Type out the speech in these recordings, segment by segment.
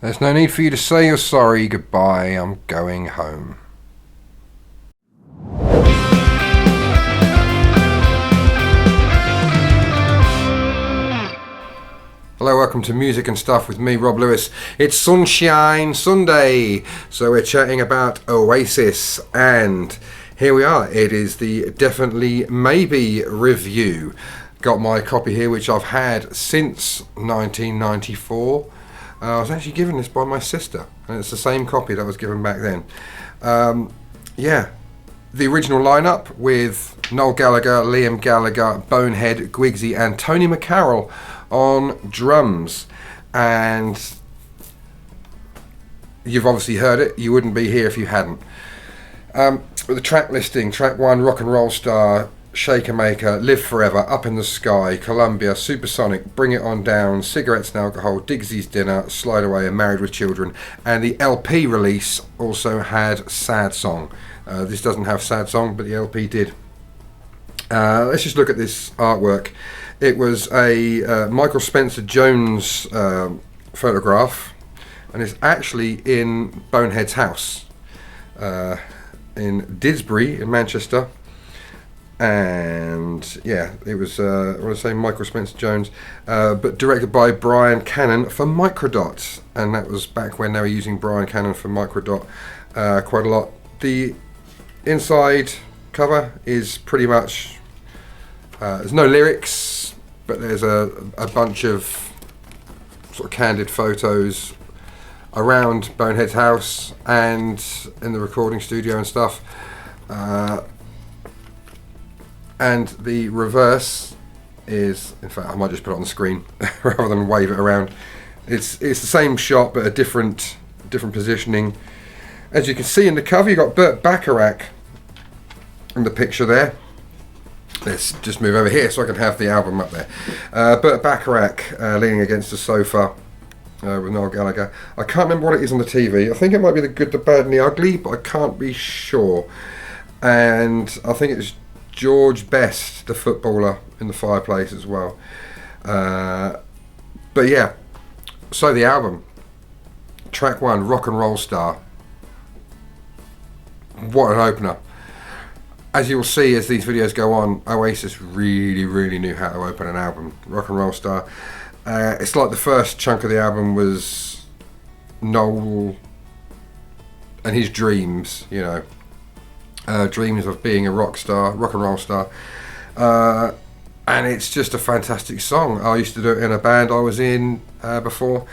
There's no need for you to say you're sorry. Goodbye, I'm going home. Hello, welcome to Music and Stuff with me, Rob Lewis. It's Sunshine Sunday, so we're chatting about Oasis, and here we are. It is the Definitely Maybe review. Got my copy here, which I've had since 1994. I was actually given this by my sister, and it's the same copy that was given back then. The original lineup with Noel Gallagher, Liam Gallagher, Bonehead, Guigsy, and Tony McCarroll on drums. And you've obviously heard it, you wouldn't be here if you hadn't. The track listing: track 1, Rock and Roll Star, Shaker Maker, Live Forever, Up in the Sky, Columbia, Supersonic, Bring It On Down, Cigarettes and Alcohol, Digsy's Dinner, Slide Away, and Married with Children. And the LP release also had Sad Song. This doesn't have Sad Song, but the LP did. Let's just look at this artwork. It was a Michael Spencer Jones photograph, and it's actually in Bonehead's house in Didsbury in Manchester. And yeah, it was I want to say Michael Spencer Jones, but directed by Brian Cannon for Microdot, and that was back when they were using Brian Cannon for Microdot quite a lot. The inside cover is pretty much there's no lyrics, but there's a bunch of sort of candid photos around Bonehead's house and in the recording studio and stuff. And the reverse is, in fact, I might just put it on the screen rather than wave it around. It's the same shot, but a different positioning. As you can see in the cover, you've got Burt Bacharach in the picture there. Let's just move over here so I can have the album up there. Burt Bacharach leaning against the sofa with Noel Gallagher. I can't remember what it is on the TV. I think it might be The Good, the Bad and the Ugly, but I can't be sure. And I think it's George Best, the footballer, in the fireplace as well. But yeah, so the album, track 1, Rock and Roll Star. What an opener. As you will see as these videos go on, Oasis really knew how to open an album. Rock and Roll Star. It's like the first chunk of the album was Noel and his dreams, you know. Dreams of being a rock and roll star, and it's just a fantastic song. I used to do it in a band I was in before.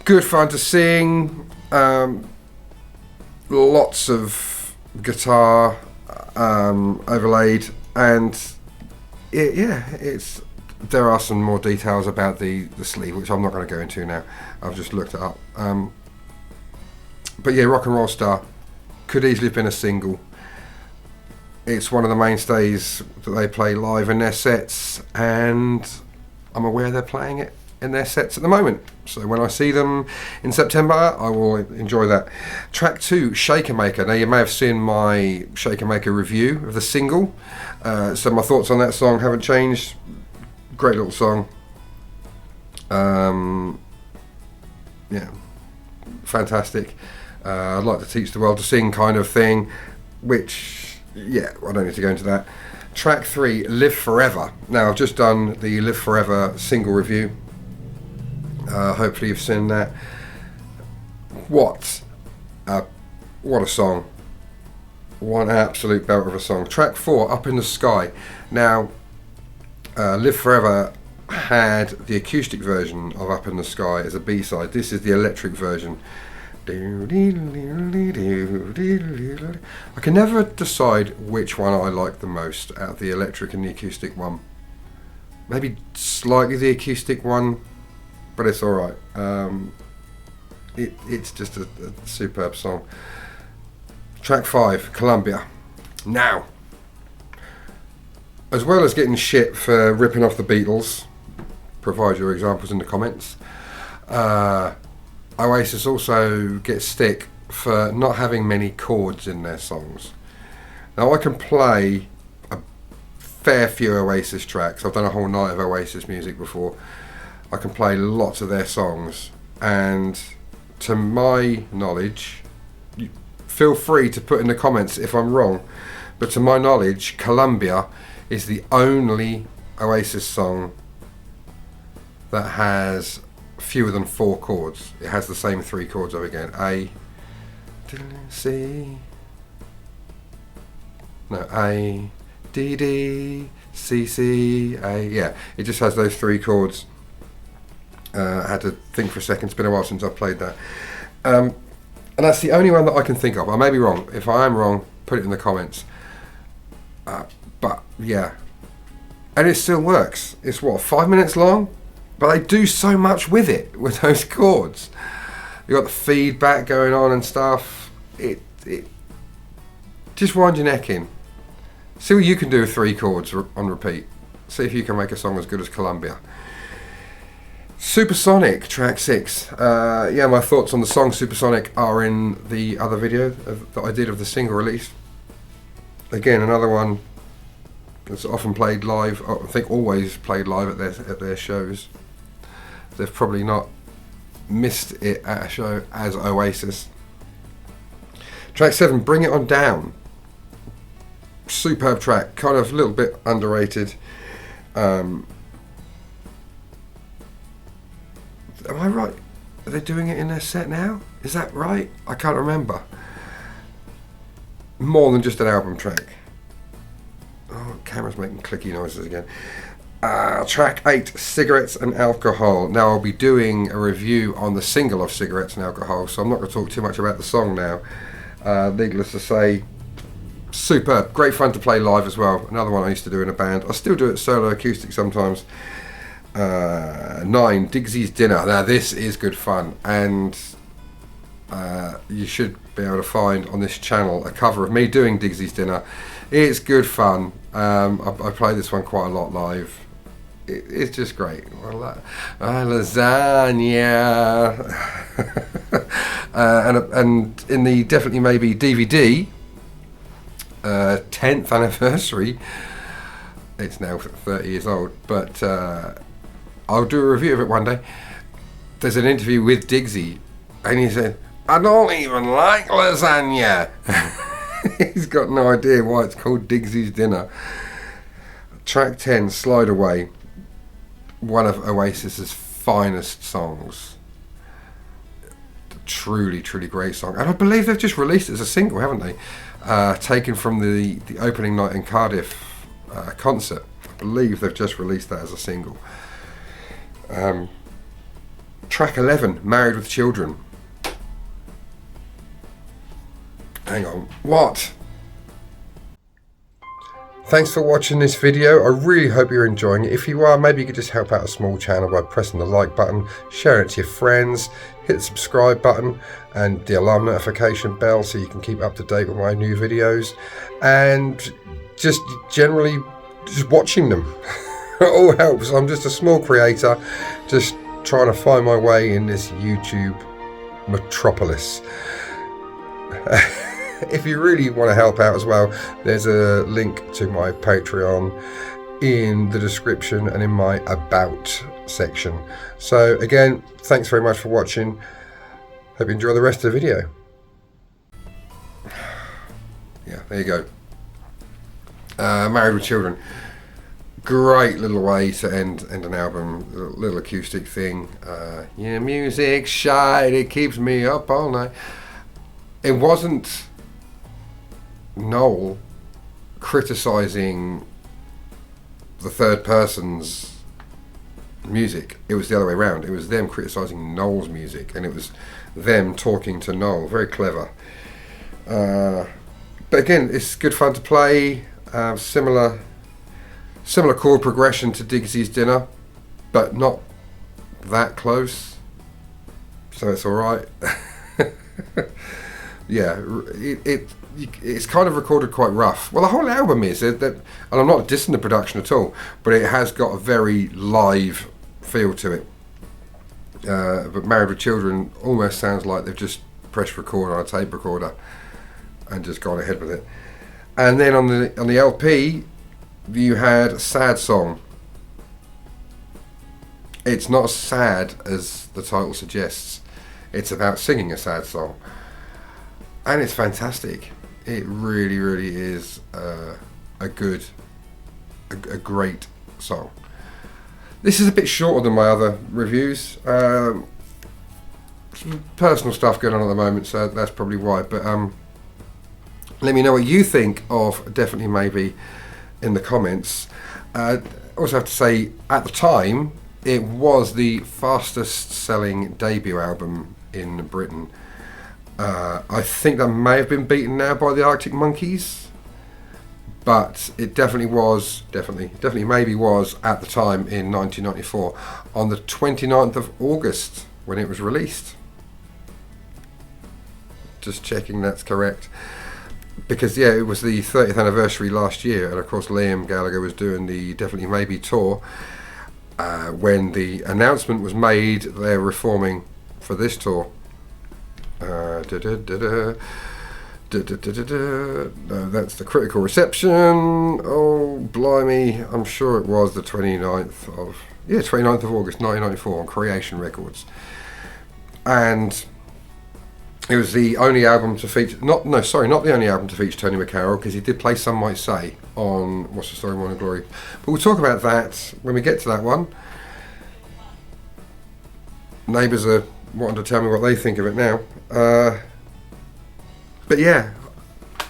Good fun to sing, lots of guitar overlaid, and there are some more details about the sleeve, which I'm not going to go into now. I've just looked it up. But yeah, Rock and Roll Star could easily have been a single. It's one of the mainstays that they play live in their sets, and I'm aware they're playing it in their sets at the moment. So when I see them in September, I will enjoy that. Track 2, Shaker Maker. Now you may have seen my Shaker Maker review of the single, so my thoughts on that song haven't changed. Great little song. Yeah, fantastic. I'd like to teach the world to sing kind of thing, which, yeah, I don't need to go into that. Track 3, Live Forever. Now, I've just done the Live Forever single review. Hopefully you've seen that. What a song. One absolute belt of a song. Track 4, Up in the Sky. Now, Live Forever had the acoustic version of Up in the Sky as a B-side. This is the electric version. I can never decide which one I like the most out of the electric and the acoustic one. Maybe slightly the acoustic one, but it's alright. It's just a superb song. Track 5, Columbia. Now, as well as getting shit for ripping off the Beatles, provide your examples in the comments, Oasis also gets stick for not having many chords in their songs. Now I can play a fair few Oasis tracks. I've done a whole night of Oasis music before. I can play lots of their songs, and to my knowledge, feel free to put in the comments if I'm wrong, but to my knowledge, Columbia is the only Oasis song that has fewer than 4 chords. It has the same 3 chords over again. A, C, no, A, D, D, C, C, A. Yeah, it just has those 3 chords. I had to think for a second. It's been a while since I've played that. And that's the only one that I can think of. I may be wrong. If I am wrong, put it in the comments. But yeah, and it still works. It's what, 5 minutes long? But they do so much with it, with those chords. You got the feedback going on and stuff. It just wind your neck in. See what you can do with 3 chords on repeat. See if you can make a song as good as Columbia. Supersonic, track 6. Yeah, my thoughts on the song Supersonic are in the other video that I did of the single release. Again, another one that's often played live. I think always played live at their shows. They've probably not missed it at a show as Oasis. Track 7, Bring It On Down. Superb track, kind of a little bit underrated. Am I right? Are they doing it in their set now? Is that right? I can't remember. More than just an album track. Oh, camera's making clicky noises again. Track 8, Cigarettes and Alcohol. Now I'll be doing a review on the single of Cigarettes and Alcohol, so I'm not going to talk too much about the song now. Needless to say, superb. Great fun to play live as well. Another one I used to do in a band. I still do it solo acoustic sometimes. 9, Digsy's Dinner. Now this is good fun, and you should be able to find on this channel a cover of me doing Digsy's Dinner. It's good fun. I play this one quite a lot live. It's just great. Lasagna. And in the Definitely Maybe DVD 10th anniversary, it's now 30 years old, but I'll do a review of it one day. There's an interview with Digsy, and he said, I don't even like lasagna. He's got no idea why it's called Digsy's Dinner. Track 10, Slide Away. One of Oasis's finest songs. Truly, truly great song. And I believe they've just released it as a single, haven't they? Taken from the opening night in Cardiff concert. I believe they've just released that as a single. Track 11, Married with Children. Hang on, what? Thanks for watching this video. I really hope you're enjoying it. If you are, maybe you could just help out a small channel by pressing the like button, sharing it to your friends, hit the subscribe button and the alarm notification bell so you can keep up to date with my new videos, and just generally just watching them. It all helps. I'm just a small creator, just trying to find my way in this YouTube metropolis. If you really want to help out as well, there's a link to my Patreon in the description and in my About section. So again, thanks very much for watching. Hope you enjoy the rest of the video. Yeah, there you go. Married with Children. Great little way to end an album. Little acoustic thing. Yeah, music's shite, it keeps me up all night. It wasn't Noel criticising the third person's music. It was the other way around. It was them criticising Noel's music, and it was them talking to Noel. Very clever. But again, it's good fun to play. Similar chord progression to Digsy's Dinner, but not that close, so it's alright. Yeah, it's kind of recorded quite rough. Well, the whole album is, and I'm not dissing the production at all, but it has got a very live feel to it. But Married with Children almost sounds like they've just pressed record on a tape recorder and just gone ahead with it. And then on the LP, you had Sad Song. It's not as sad as the title suggests. It's about singing a sad song, and it's fantastic. It really, really is a great song. This is a bit shorter than my other reviews. Some personal stuff going on at the moment, so that's probably why. But let me know what you think of Definitely Maybe in the comments. Also have to say, at the time, it was the fastest selling debut album in Britain. I think that may have been beaten now by the Arctic Monkeys, but it definitely maybe was at the time in 1994 on the 29th of August when it was released. Just checking that's correct, because yeah, it was the 30th anniversary last year, and of course Liam Gallagher was doing the Definitely Maybe tour when the announcement was made they're reforming for this tour. No, that's the critical reception. Oh blimey, I'm sure it was the 29th of August 1994 on Creation Records, and it was the only album to feature not the only album to feature Tony McCarroll, because he did play Some Might Say on What's the Story, Morning Glory, but we'll talk about that when we get to that one. Neighbours are wanting to tell me what they think of it now. But yeah,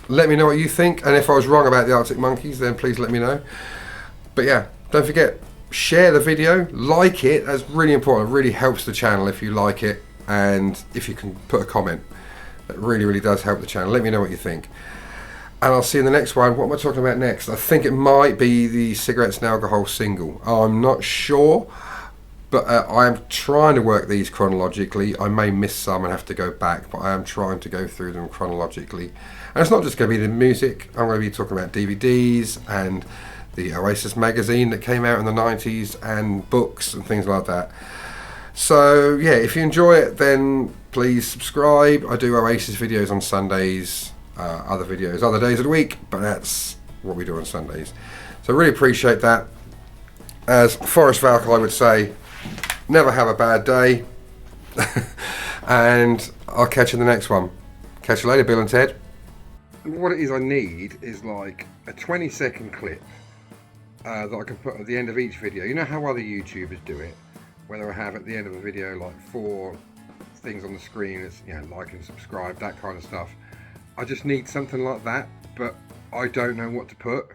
let me know what you think, and if I was wrong about the Arctic Monkeys, then please let me know. But yeah, don't forget, share the video, like it, that's really important. It really helps the channel if you like it, and if you can put a comment, that really, really does help the channel. Let me know what you think, and I'll see you in the next one. What am I talking about next? I think it might be the Cigarettes and Alcohol single. I'm not sure, but I'm trying to work these chronologically. I may miss some and have to go back, but I am trying to go through them chronologically. And it's not just going to be the music. I'm going to be talking about DVDs and the Oasis magazine that came out in the 90s and books and things like that. So yeah, if you enjoy it, then please subscribe. I do Oasis videos on Sundays, other videos other days of the week, but that's what we do on Sundays. So I really appreciate that. As Forrest Valkyrie would say, never have a bad day. And I'll catch you in the next one. Catch you later, Bill and Ted. What it is I need is like a 20-second clip that I can put at the end of each video. You know how other YouTubers do it, whether I have at the end of a video like 4 things on the screen, it's, you know, like and subscribe, that kind of stuff. I just need something like that, but I don't know what to put.